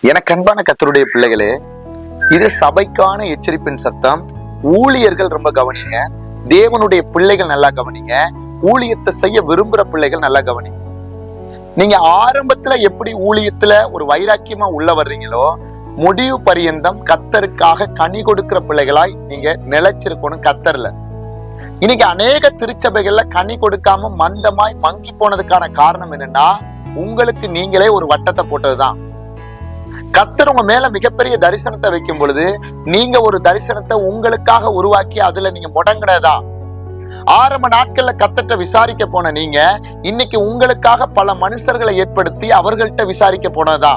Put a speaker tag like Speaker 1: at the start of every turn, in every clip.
Speaker 1: எனக்கு அன்பான கர்த்தருடைய பிள்ளைகளே, இது சபைக்கான எச்சரிப்பின் சத்தம். ஊழியர்கள் ரொம்ப கவனிங்க, தேவனுடைய பிள்ளைகள் நல்லா கவனிங்க, ஊழியத்தை செய்ய விரும்புற பிள்ளைகள் நல்லா கவனிங்க. நீங்க ஆரம்பத்துல எப்படி ஊழியத்துல ஒரு வைராக்கியமா உள்ள வர்றீங்களோ, முடிவு பரியந்தம் கர்த்தருக்காக கனி கொடுக்கிற பிள்ளைகளாய் நீங்க நிலைச்சிருக்கணும் கர்த்தர்ல. இன்னைக்கு அநேக திருச்சபைகள்ல கனி கொடுக்காம மந்தமாய் மங்கி போனதுக்கான காரணம் என்னன்னா, உங்களுக்கு நீங்களே ஒரு வட்டத்தை போட்டதுதான். கர்த்தர் உங்க மேல மிகப்பெரிய தரிசனத்தை வைக்கும் பொழுது நீங்க ஒரு தரிசனத்தை உங்களுக்காக உருவாக்கி அதுல நீங்க முடங்கினதா. ஆரம்ப நாட்கள்ல கர்த்தர்ட்ட விசாரிக்க போன நீங்க இன்னைக்கு உங்களுக்காக பல மனுஷர்களை ஏற்படுத்தி அவர்கள்ட்ட விசாரிக்க போனதா.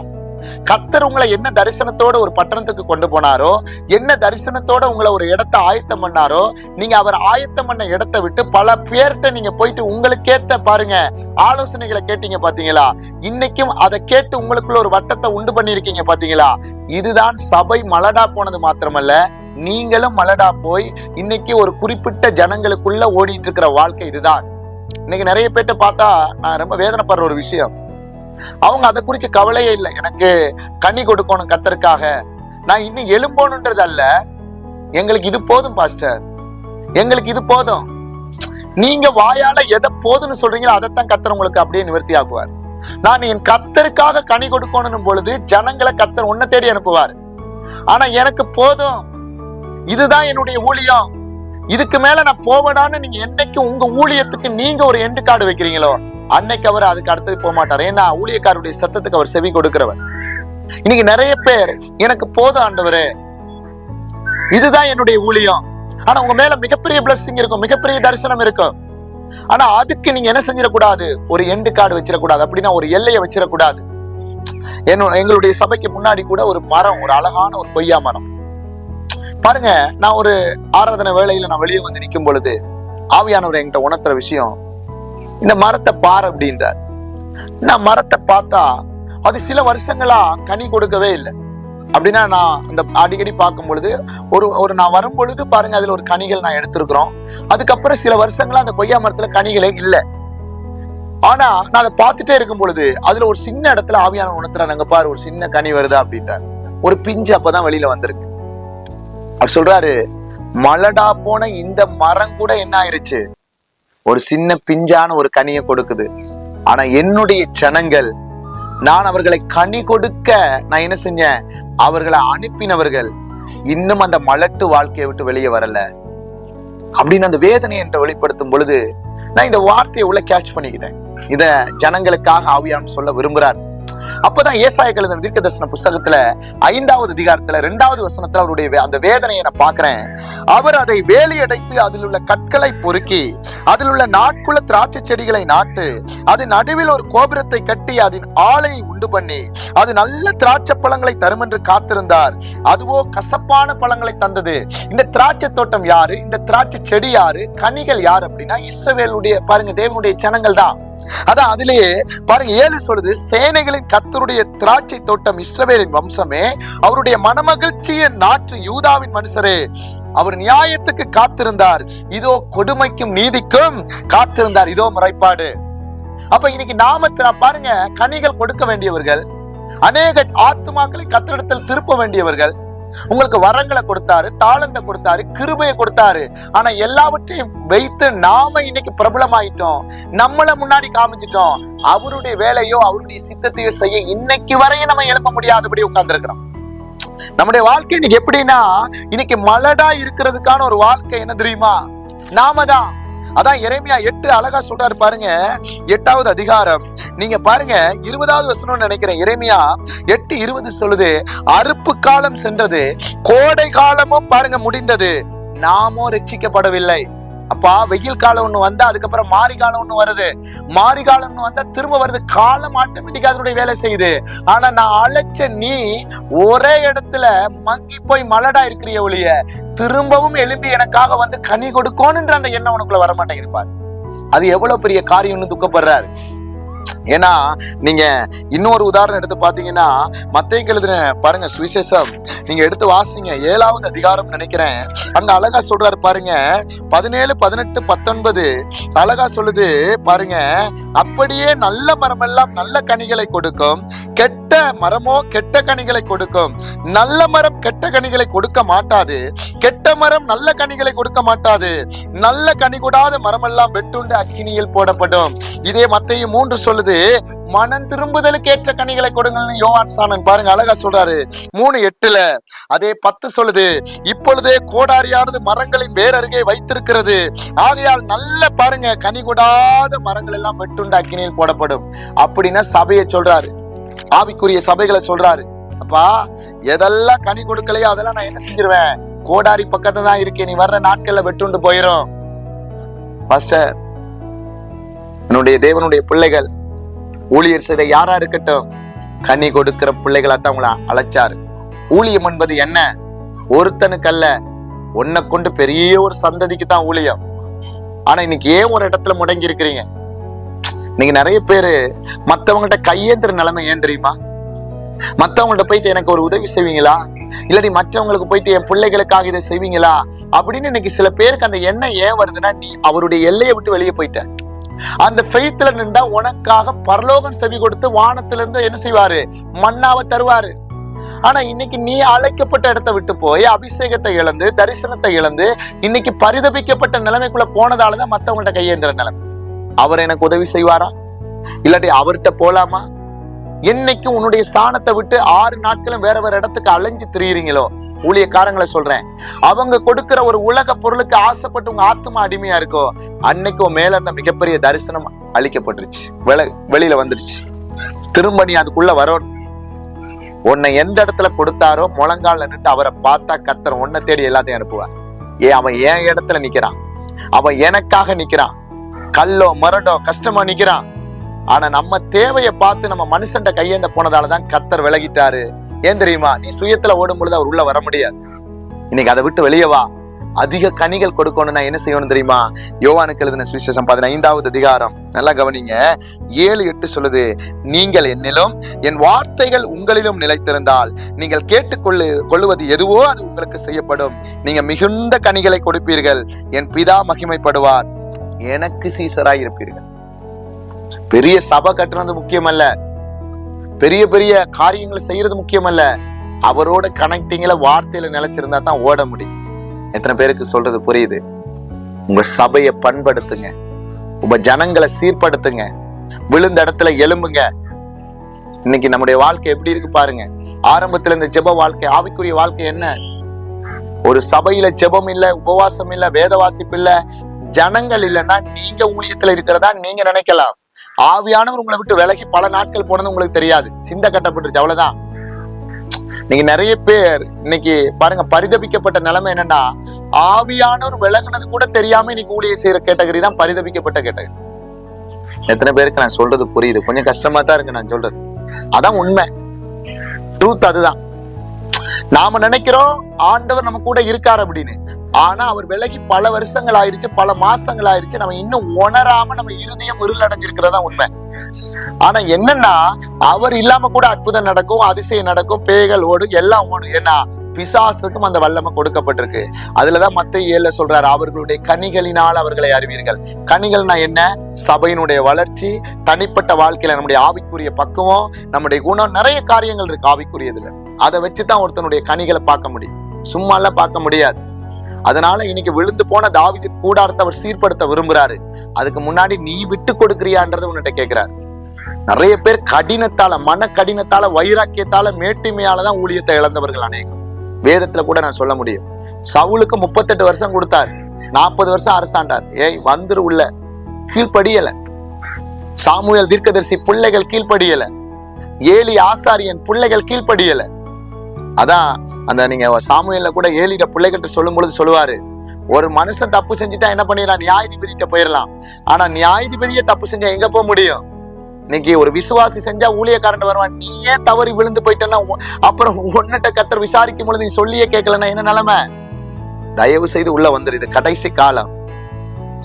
Speaker 1: கர்த்தர் உங்களை என்ன தரிசனத்தோட ஒரு பட்டணத்துக்கு கொண்டு போனாரோ, என்ன தரிசனத்தோட உங்களை ஒரு இடத்தை ஆயத்தம் பண்ணாரோ, நீங்க அவர் ஆயத்தம் பண்ண இடத்தை விட்டு பல பேர்கிட்ட நீங்க போயிட்டு உங்களுக்கேத்த பாருங்க ஆலோசனைகளை கேட்டீங்க பாத்தீங்களா. இன்னைக்கும் அதை கேட்டு உங்களுக்குள்ள ஒரு வட்டத்தை உண்டு பண்ணிருக்கீங்க பாத்தீங்களா. இதுதான் சபை மலடா போனது மாத்திரமல்ல, நீங்களும் மலடா போய் இன்னைக்கு ஒரு குறிப்பிட்ட ஜனங்களுக்குள்ள ஓடிட்டு இருக்கிற வாழ்க்கை இதுதான். இன்னைக்கு நிறைய பேர்ட்ட பார்த்தா நான் ரொம்ப வேதனைப்படுற ஒரு விஷயம், அவங்க அதை குறிச்சு கவலையே இல்லை. எனக்கு கனி கொடுக்கணும் கர்த்தருக்காக, நான் இன்னும் எழும்போனுன்றது அல்ல, எங்களுக்கு இது போதும் பாஸ்டர், எங்களுக்கு இது போதும். நீங்க வாயால எதை போதும்னு சொல்றீங்களோ அதைத்தான் கர்த்தர் உங்களுக்கு அப்படியே நிவர்த்தி ஆக்குவார். நான் என் கர்த்தருக்காக கனி கொடுக்கணும் பொழுது ஜனங்களை கர்த்தர் உன்னை தேடி அனுப்புவார். ஆனா எனக்கு போதும், இதுதான் என்னுடைய ஊழியம், இதுக்கு மேல நான் போவேடான்னு நீங்க என்னைக்கு உங்க ஊழியத்துக்கு நீங்க ஒரு எண்டு கார்டு வைக்கிறீங்களோ அன்னைக்கு அவர் அதுக்கு அடுத்தது போக மாட்டார். ஏன்னா ஊழியக்காரருடைய சத்தத்துக்கு அவர் செவி கொடுக்கிறவர். இன்னைக்கு நிறைய பேர் எனக்கு போதும் ஆண்டவரே, இதுதான் என்னுடைய ஊழியம், ஆனா உங்க மேல மிகப்பெரிய பிளஸிங் இருக்கும், மிகப்பெரிய தரிசனம் இருக்கும். ஆனா அதுக்கு நீங்க என்ன செஞ்சிடக்கூடாது, ஒரு எண்டு கார்டு வச்சிடக்கூடாது, அப்படின்னா ஒரு எல்லையை வச்சிடக்கூடாது. எங்களுடைய சபைக்கு முன்னாடி கூட ஒரு மரம், ஒரு அழகான ஒரு கொய்யா மரம் பாருங்க. நான் ஒரு ஆராதனை வேளையில நான் வெளியே வந்து நிற்கும் பொழுது ஆவியானவர் என்கிட்ட உணர்த்துற விஷயம், இந்த மரத்தை பார் அப்படின்றார். நான் மரத்தை பார்த்தா அது சில வருஷங்களா கனி கொடுக்கவே இல்லை. அப்படின்னா நான் அந்த அடிக்கடி பார்க்கும் பொழுது ஒரு நான் வரும் பொழுது பாருங்க அதுல ஒரு கனிகள் நான் எடுத்திருக்கிறோம். அதுக்கப்புறம் சில வருஷங்களா அந்த கொய்யா மரத்துல கனிகளே இல்லை. ஆனா நான் அதை பார்த்துட்டே இருக்கும் பொழுது அதுல ஒரு சின்ன இடத்துல ஆவியானவர் உணர்த்துறாரு, அங்க பாரு ஒரு சின்ன கனி வருதா அப்படின்றார். ஒரு பிஞ்சு அப்பதான் வெளியில வந்திருக்கு. அவர் சொல்றாரு, மலடா போன இந்த மரம் கூட என்ன ஆயிருச்சு, ஒரு சின்ன பிஞ்சான ஒரு கனியை கொடுக்குது. ஆனா என்னுடைய ஜனங்கள், நான் அவர்களை கனி கொடுக்க நான் என்ன செஞ்சேன், அவர்களை அனுப்பினவர்கள் இன்னும் அந்த மலட்டு வாழ்க்கையை விட்டு வெளியே வரல அப்படின்னு அந்த வேதனையை என்ற வெளிப்படுத்தும் பொழுது நான் இந்த வார்த்தையை உள்ள கேட்ச் பண்ணிக்கிட்டேன். இத ஜனங்களுக்காக ஆவியானவர் சொல்ல விரும்புறார். அப்பதான் ஏசாயா எழுதின தீர்க்கதரிசன புஸ்தகத்துல 5வது அதிகாரத்துல 2வது வசனத்துல அவருடைய அந்த வேதனையை நான் பாக்குறேன். அவர் அதை வேலியடைத்து அதில் உள்ள கற்களை பொறுக்கி அதில் உள்ள நாட்குள்ள திராட்சை செடிகளை நாட்டு அது நடுவில் ஒரு கோபுரத்தை கட்டி அதன் ஆலையை உண்டு பண்ணி அது நல்ல திராட்சை பழங்களை தரும் என்று காத்திருந்தார், அதுவோ கசப்பான பழங்களை தந்தது. இந்த திராட்சை தோட்டம் யாரு, இந்த திராட்சை செடி யாரு, கனிகள் யாரு அப்படின்னா இஸ்ரவேலுடைய பாருங்க தேவனுடைய ஜனங்கள் தான். அதான் அதிலேயே பாருங்க 7 சொல்லுது, சேனைகளின் கர்த்தருடைய திராட்சை தோட்டம் இஸ்ரவேலின் வம்சமே, அவருடைய மனமகிழ்ச்சியின் நாற்று யூதாவின் மனுஷரே, அவர் நியாயத்துக்கு காத்திருந்தார், இதோ கொடுமைக்கும் நீதிக்கும் காத்திருந்தார், இதோ முறைப்பாடு. அப்ப இன்னைக்கு நாம பாருங்க கனிகள் கொடுக்க வேண்டியவர்கள், அநேக ஆத்துமாக்களை கர்த்தரிடத்தில் திருப்ப வேண்டியவர்கள். உங்களுக்கு வரங்களை கொடுத்தாரு, தாளந்தை கொடுத்தாரு, கிருபையை கொடுத்தாரு. ஆனா எல்லாவற்றையும் வைத்து நாம இன்னைக்கு பிரபலமாயிட்டோம், நம்மள முன்னாடி காமிச்சிட்டோம். அவருடைய வேலையோ அவருடைய சித்தத்தையோ செய்ய இன்னைக்கு வரையும் நம்ம எழுப்ப முடியாதபடி உட்கார்ந்து இருக்கிறோம். நம்முடைய வாழ்க்கை இன்னைக்கு எப்படின்னா, இன்னைக்கு மலடா இருக்கிறதுக்கான ஒரு வாழ்க்கை என்ன தெரியுமா, நாம தான். அதான் எரேமியா 8 அழகா சொல்றாரு பாருங்க. 8வது அதிகாரம் நீங்க பாருங்க 20வது வசனம் நினைக்கிறேன். எரேமியா 8:20 சொல்லுது, அறுப்பு காலம் சென்றது, கோடை காலமும் பாருங்க முடிந்தது, நாமோ ரட்சிக்கப்படவில்லை. அப்பா வெயில் காலம் ஒண்ணு வந்தா அதுக்கப்புறம் மாரி காலம் ஒண்ணு வருது, மாரி காலம் ஒண்ணு வந்தா திரும்ப வருது. காலம் ஆட்டோமேட்டிக்கா அதனுடைய வேலை செய்யுது. ஆனா நான் அழைச்ச நீ ஒரே இடத்துல மங்கி போய் மலடா இருக்கிறிய ஒழிய திரும்பவும் எழும்பி எனக்காக வந்து கனி கொடுக்கணும்ன்ற அந்த எண்ணம் உனக்குள்ள வரமாட்டேங்குது. பாரு அது எவ்வளவு பெரிய காரியம்னு துக்கப்படுறாரு. ஏன்னா நீங்க இன்னொரு உதாரணம் எடுத்து பாத்தீங்கன்னா மத்தேயுக்கு எழுதின பாருங்க சுவிசேஷம் நீங்க எடுத்து வாசிங்க 7வது அதிகாரம் நினைக்கிறேன். அங்க அழகா சொல்றாரு பாருங்க 17, 18, 19 அழகா சொல்லுது பாருங்க. அப்படியே நல்ல மரம் எல்லாம் நல்ல கனிகளை கொடுக்கும், கெட்ட மரமோ கெட்ட கனிகளை கொடுக்கும். நல்ல மரம் கெட்ட கனிகளை கொடுக்க மாட்டாது, கெட்ட மரம் நல்ல கனிகளை கொடுக்க மாட்டாது. நல்ல கனி கூடாத மரம் எல்லாம் வெட்டுண்டு அக்கினியில் போடப்படும். இதே மத்தேயு 3 சொல்லுது மனம் திரும்புதலுக்கு ஏற்ற கனிகளை கொடுங்கள்னு யோவான் ஸ்நானன் பாருங்க அழகா சொல்றாரு 3:8. அதே 10 சொல்லுது இப்பொழுதே கோடாரியானது மரங்களின் வேர் அருகே வைத்திருக்கிறது, ஆகையால் நல்ல பாருங்க கனி கூடாத மரங்கள் எல்லாம் வெட்டுண்டு அக்கினியில் போடப்படும். அப்படின்னா சபையை சொல்றாரு, ஆவிக்குரிய சபைகளை சொல்றாரு. அப்பா எதெல்லாம் கனி கொடுக்கலையோ அதெல்லாம் நான் என்ன செஞ்சிருவேன், கோடாரி பக்கத்துல தான் இருக்கேன், நீ வர்ற நாட்கள்ல வெட்டுண்டு போயிரும். பாஸ்டர், என்னுடைய தேவனுடைய பிள்ளைகள் ஊழியர் செய்த யாரா இருக்கட்டும் கனி கொடுக்கிற பிள்ளைகளாத்தான் உங்களை அழைச்சாரு. ஊழியம் என்பது என்ன, ஒருத்தனுக்கு அல்ல, உன்னை கொண்டு பெரிய ஒரு சந்ததிக்கு தான் ஊழியம். ஆனா இன்னைக்கு ஏன் ஒரு இடத்துல முடங்கி இருக்கிறீங்க? நீங்க நிறைய பேரு மத்தவங்கள்ட்ட கையேந்திர நிலைமை ஏன் தெரியுமா? மத்தவங்கள்ட்ட போயிட்டு எனக்கு ஒரு உதவி செய்வீங்களா, இல்லாட்டி மற்றவங்களுக்கு போயிட்டு என் பிள்ளைகளுக்காக இதை செய்வீங்களா அப்படின்னு இன்னைக்கு சில பேருக்கு அந்த எண்ணம் ஏன் வருதுன்னா, நீ அவருடைய எல்லையை விட்டு வெளியே போயிட்ட. அந்த ஃபெய்த்ல நின்றா உனக்காக பரலோகம் செவி கொடுத்து வானத்திலிருந்து என்ன செய்வாரு, மன்னாவை தருவாரு. ஆனா இன்னைக்கு நீ அழைக்கப்பட்ட இடத்தை விட்டு போய் அபிஷேகத்தை இழந்து தரிசனத்தை இழந்து இன்னைக்கு பரிதபிக்கப்பட்ட நிலைமைக்குள்ள போனதாலதான் மத்தவங்கள்ட்ட கையேந்திர நிலைமை. அவர் எனக்கு உதவி செய்வாரா, இல்லாட்டி அவர்கிட்ட போலாமா? என்னைக்கு உன்னுடைய ஸ்தானத்தை விட்டு 6 நாட்களும் வேற வேற இடத்துக்கு அலைஞ்சு திரியுறீங்களோ, ஊழியக்காரங்களை சொல்றேன், அவங்க கொடுக்கிற ஒரு உலக பொருளுக்கு ஆசைப்பட்டு உங்க ஆத்மா அடிமையா இருக்கோ, அன்னைக்கு உன் மேல அந்த மிகப்பெரிய தரிசனம் அளிக்கப்பட்டுருச்சு, வெளியில வந்துருச்சு. திரும்ப நீ அதுக்குள்ள வரணும். உன்னை எந்த இடத்துல கொடுத்தாரோ முழங்கால நின்று அவரை பார்த்தா கர்த்தர் உன்னை தேடி எல்லாத்தையும் அனுப்புவார். அவன் என் இடத்துல நிக்கிறான், அவன் எனக்காக நிக்கிறான், கல்லோ மரடோ கஷ்டமா நிக்கிறான். ஆனா நம்ம தேவையை பார்த்து நம்ம மனுஷன்ட கையேந்த போனதாலதான் கர்த்தர் விலகிட்டாரு. ஏன் தெரியுமா? நீ சுயத்துல ஓடும் பொழுது அவர் உள்ள வர முடியாது. இன்னைக்கு அதை விட்டு வெளியே வா. அதிக கனிகள் கொடுக்கணும்னா என்ன செய்யணும் தெரியுமா? யோவானுக்கு எழுதின சுவிசேஷம் 15வது அதிகாரம் நல்லா கவனிங்க, 7-8 சொல்லுது, நீங்கள் என்னிலும் என் வார்த்தைகள் உங்களிலும் நிலைத்திருந்தால் நீங்கள் கொள்ளுவது எதுவோ அது உங்களுக்கு செய்யப்படும். நீங்க மிகுந்த கனிகளை கொடுப்பீர்கள், என் பிதா மகிமைப்படுவார், எனக்கு சீசராய் இருப்பீர்கள். பெரிய சபை கட்டுறது முக்கியம் அல்ல, பெரிய பெரிய காரியங்களை செய்யறது முக்கியம் அல்ல, அவரோட கனெக்டிங்ல வார்த்தையில நிலைச்சிருந்தா தான் ஓட முடியும். எத்தனை பேருக்கு சொல்றது புரியுது? உங்க சபையை பண்படுத்துங்க, உங்க ஜனங்களை சீர்படுத்துங்க, விழுந்த இடத்துல எழும்புங்க. இன்னைக்கு நம்முடைய வாழ்க்கை எப்படி இருக்கு பாருங்க. ஆரம்பத்துல இந்த ஜெப வாழ்க்கை, ஆவிக்குரிய வாழ்க்கை என்ன? ஒரு சபையில ஜெபம் இல்ல, உபவாசம் இல்ல, வேத வாசிப்பு இல்ல, ஜனங்கள் இல்லைன்னா நீங்க ஊழியத்துல இருக்கிறதா நீங்க நினைக்கலாம். ஆவியானவர் உங்களை விட்டு விலகி பல நாட்கள் போனது உங்களுக்கு தெரியாது, சிந்தை கட்டப்பட்டுருச்சு, அவ்வளவுதான். நீங்க நிறைய பேர் இன்னைக்கு பாருங்க பரிதபிக்கப்பட்ட நிலைமை என்னன்னா, ஆவியானவர் விலகுனது கூட தெரியாம இன்னைக்கு ஊழியர் செய்யற கேட்டகரி தான் பரிதபிக்கப்பட்ட கேட்டகரி. எத்தனை பேருக்கு நான் சொல்றது புரியுது? கொஞ்சம் கஷ்டமா தான் இருக்கு நான் சொல்றது, அதான் உண்மை, ட்ரூத் அதுதான். நாம நினைக்கிறோம் ஆண்டவர் நம்ம கூட இருக்காரு அப்படின்னு, ஆனா அவர் விலகி பல வருஷங்கள் ஆயிருச்சு, பல மாசங்கள் ஆயிருச்சு, நம்ம இன்னும் உணராம நம்ம இருதயம் இருளடைஞ்சிருக்கிறதா உண்மை. ஆனா என்னன்னா, அவர் இல்லாம கூட அற்புதம் நடக்கும், அதிசயம் நடக்கும், பேய்கள் ஓடும், எல்லாம் ஓடும். ஏன்னா பிசாசுக்கும் அந்த வல்லமை கொடுக்கப்பட்டிருக்கு. அதுலதான் மத்தேயு 7 சொல்றாரு, அவர்களுடைய கனிகளினால் அவர்களை அறிவீர்கள். கனிகள்னா என்ன? சபையினுடைய வளர்ச்சி, தனிப்பட்ட வாழ்க்கையில நம்முடைய ஆவிக்குரிய பக்குவம், நம்முடைய குணம், நிறைய காரியங்கள் இருக்கு ஆவிக்குரியதுல. அதை வச்சுதான் ஒருத்தனுடைய கனிகளை பார்க்க முடியும், சும்மா எல்லாம் பார்க்க முடியாது. அதனால இன்னைக்கு விழுந்து போன தாவீது கூடாரத்தை அவர் சீர்படுத்த விரும்புறாரு. அதுக்கு முன்னாடி நீ விட்டு கொடுக்கிறியான்றத உன்கிட்ட கேட்கிறாரு. நிறைய பேர் கடினத்தால, மன கடினத்தால, வைராக்கியத்தால, மேட்டிமையாலதான் ஊழியத்தை இழந்தவர்கள் அநேகம். வேதத்துல கூட நான் சொல்ல முடியும். சவுலுக்கு 38 வருஷம் கொடுத்தாரு, 40 வருஷம் அரசாண்டார். வந்துரு உள்ள, கீழ்படியல. சாமுவேல் தீர்க்கதரிசி பிள்ளைகள் கீழ்படியல, ஏலி ஆசாரியன் பிள்ளைகள் கீழ்படியல. அதான் அந்த நீங்க சாமுவேல்ல கூட ஏலிட பிள்ளைகிட்ட சொல்லும் பொழுது சொல்லுவாரு, ஒரு மனுஷன் தப்பு செஞ்சுட்டா என்ன பண்ணிடலாம், நியாயாதிபதிட்ட போயிடலாம். ஆனா நியாயாதிபதியே தப்பு செஞ்சா எங்க போக முடியும்? இன்னைக்கு ஒரு விசுவாசி செஞ்சா ஊழியக்காரன் வருவான். நீ ஏன் தவறி விழுந்து போயிட்டேன்னா அப்புறம் உன்னிட்ட கர்த்தர் விசாரிக்கும் பொழுது நீ சொல்லியே கேட்கலன்னா என்ன நிலைமை? தயவு செய்து உள்ள வந்துரு. இது கடைசி காலம்.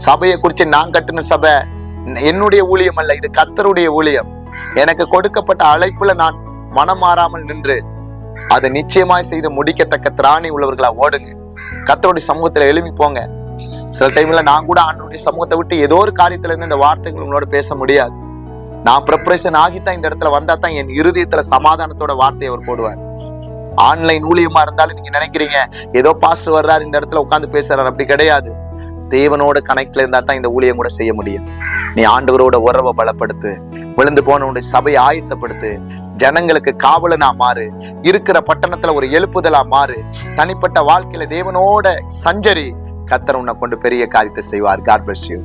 Speaker 1: சபையை குறிச்சு நான் கட்டுன சபை, என்னுடைய ஊழியம் அல்ல, இது கர்த்தருடைய ஊழியம். எனக்கு கொடுக்கப்பட்ட அழைப்புல நான் மனம் மாறாமல் நின்று அதை நிச்சயமாய் செய்து முடிக்கத்தக்க திராணி உள்ளவர்களா ஓடுங்க. கர்த்தருடைய சமூகத்துல எழுப்பி போங்க. சில டைம்ல நான் கூட ஆண்டவருடைய சமூகத்தை விட்டு ஏதோ ஒரு காரியத்துல இருந்து இந்த வார்த்தைகள் உங்களோட பேச முடியாது. நான் ப்ரிப்பரேஷன் ஆகித்தான் இந்த இடத்துல வந்தா தான் என் இருதயத்துல சமாதானத்தோட வார்த்தையை அவர் போடுவார். ஆன்லைன் ஊழியமா இருந்தாலும் நீங்க நினைக்கிறீங்க ஏதோ பாஸ் வர்றாரு இந்த இடத்துல உட்கார்ந்து பேசுறாரு, அப்படி கிடையாது. தேவனோட கனெக்ட்ல இருந்தா தான் இந்த ஊழியம் கூட செய்ய முடியும். நீ ஆண்டவரோட உறவை பலப்படுத்து, விழுந்து போனவனுடைய சபையை ஆயத்தப்படுத்து, ஜனங்களுக்கு காவலனா மாறு, இருக்கிற பட்டணத்துல ஒரு எழுப்புதலா மாறு, தனிப்பட்ட வாழ்க்கையில தேவனோட சஞ்சரி. கர்த்தர் உன்னை கொண்டு பெரிய காரியத்தை செய்வார். God bless you.